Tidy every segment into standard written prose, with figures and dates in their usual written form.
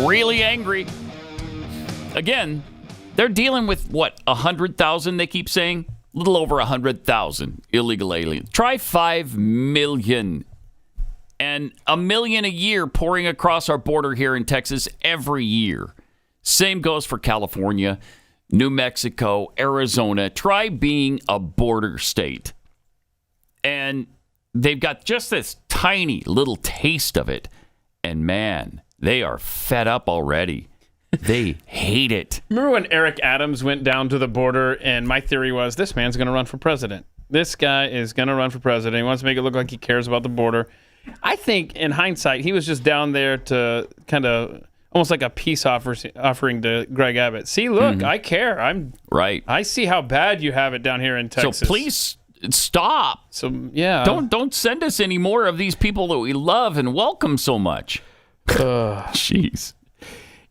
really angry. Again, they're dealing with, 100,000, they keep saying? A little over 100,000 illegal aliens. Try 5 million. And 1 million a year pouring across our border here in Texas every year. Same goes for California, New Mexico, Arizona. Try being a border state. And they've got just this tiny little taste of it. And man, they are fed up already. They hate it. Remember when Eric Adams went down to the border, and my theory was this man's going to run for president. This guy is going to run for president. He wants to make it look like he cares about the border. I think, in hindsight, he was just down there to kind of almost like a peace offering to Greg Abbott. See, look, I care. Right. I see how bad you have it down here in Texas. So please stop. So yeah. Don't send us any more of these people that we love and welcome so much. Jeez.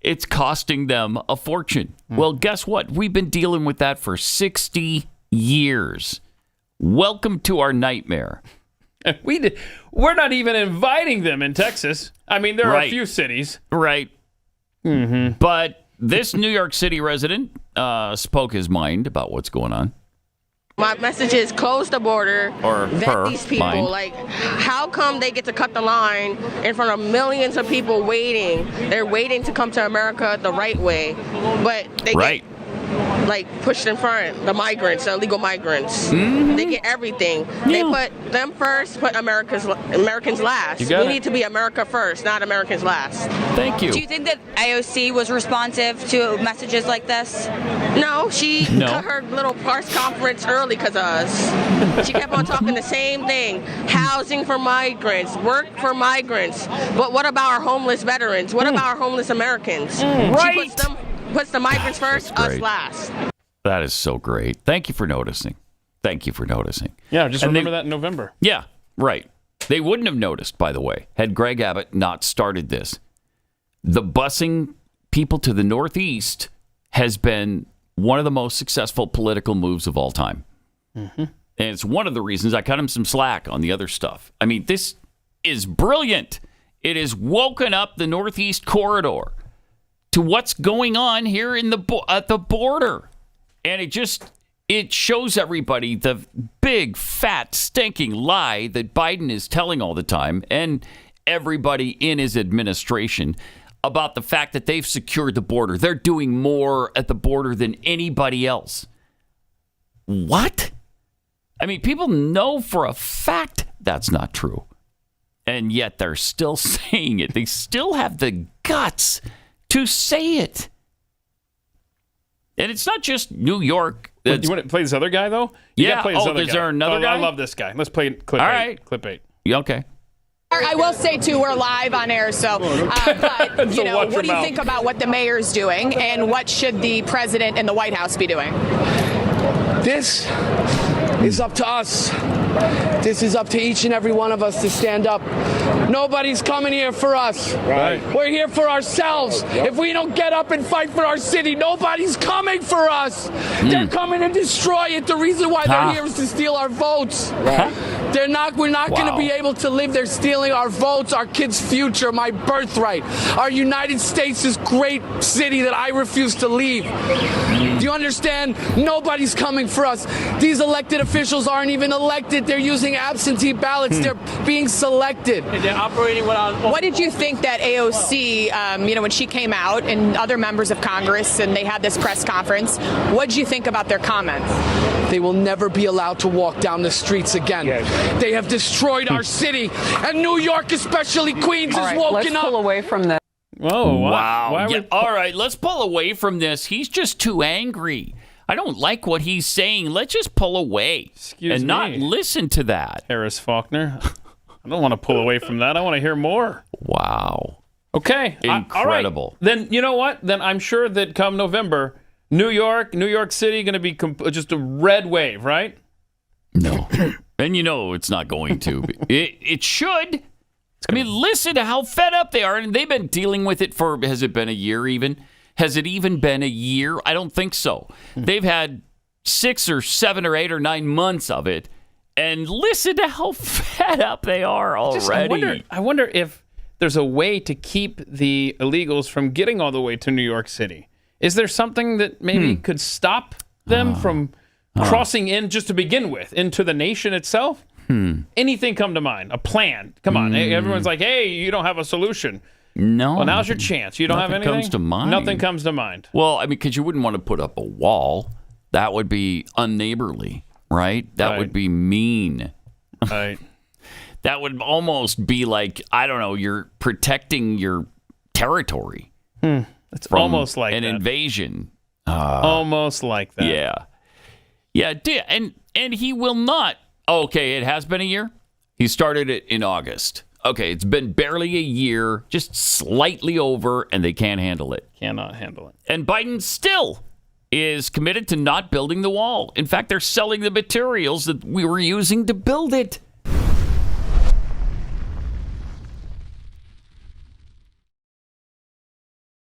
It's costing them a fortune. Well, guess what? We've been dealing with that for 60 years. Welcome to our nightmare. We're not even inviting them in Texas. I mean, there are a few cities. Right. Mm-hmm. But this New York City resident spoke his mind about what's going on. My message is close the border, vet these people. Mind. Like, how come they get to cut the line in front of millions of people waiting? They're waiting to come to America the right way, but they get pushed in front. The migrants, the illegal migrants, they get everything. They put them first, put Americans last. We need to be America first, not Americans last. Thank you. Do you think that AOC was responsive to messages like this? No, she cut her little press conference early because of us. She kept on talking the same thing. Housing for migrants, work for migrants. But what about our homeless veterans? What about our homeless Americans? Right. She puts the migrants first, us last. That is so great. Thank you for noticing. Yeah, just remember that in November. Yeah, right. They wouldn't have noticed, by the way, had Greg Abbott not started this. The busing people to the Northeast has been one of the most successful political moves of all time. Mm-hmm. And it's one of the reasons I cut him some slack on the other stuff. I mean, this is brilliant. It has woken up the Northeast corridor to what's going on here in at the border. And it shows everybody the big, fat, stinking lie that Biden is telling all the time, and everybody in his administration, about the fact that they've secured the border. They're doing more at the border than anybody else. What? I mean, people know for a fact that's not true. And yet they're still saying it. They still have the guts to say it. And it's not just New York. You want to play this other guy, though? You Yeah. play this other Is guy. there another guy? I love this guy. Let's play clip 8. All right. Clip 8. Yeah, okay. I will say, too, we're live on air, so, but, So watch what your do you mouth. think about what the mayor's doing, and what should the president and the White House be doing? This is up to us. This is up to each and every one of us to stand up. Nobody's coming here for us. Right. We're here for ourselves. If we don't get up and fight for our city, nobody's coming for us. They're coming to destroy it. The reason why they're here is to steal our votes. Right. We're not going to be able to live. They're stealing our votes, our kids' future, my birthright, our United States' great city that I refuse to leave. Do you understand? Nobody's coming for us. These elected officials aren't even elected. They're using absentee ballots. They're being selected. And they're operating without. What did you think that AOC, when she came out, and other members of Congress, and they had this press conference, what did you think about their comments? They will never be allowed to walk down the streets again. They have destroyed our city, and New York, especially Queens, is woken let's up. pull away from that. Oh, wow. All right, let's pull away from this. He's just too angry. I don't like what he's saying. Let's just pull away and not listen to that. Harris Faulkner. I don't want to pull away from that. I want to hear more. Wow. Okay. Incredible. All right. Then you know what? Then I'm sure that come November, New York City, going to be just a red wave, right? No. And it's not going to. It should. I mean, listen to how fed up they are. And they've been dealing with it for, has it been a year even? Has it even been a year? I don't think so. They've had 6 or 7 or 8 or 9 months of it. And listen to how fed up they are already. I wonder if there's a way to keep the illegals from getting all the way to New York City. Is there something that maybe could stop them from crossing in just to begin with into the nation itself? Anything come to mind? A plan? Come on. Everyone's like, hey, you don't have a solution. No. Well, now's your chance. You don't have anything? Nothing comes to mind. Nothing comes to mind. Well, I mean, because you wouldn't want to put up a wall. That would be unneighborly, right? That would be mean. Right. That would almost be like, I don't know, you're protecting your territory. It's almost like an that. Invasion. Almost like that. Yeah. Yeah, and he will not. Okay, it has been a year. He started it in August. Okay, it's been barely a year, just slightly over, and they can't handle it. Cannot handle it. And Biden still is committed to not building the wall. In fact, they're selling the materials that we were using to build it.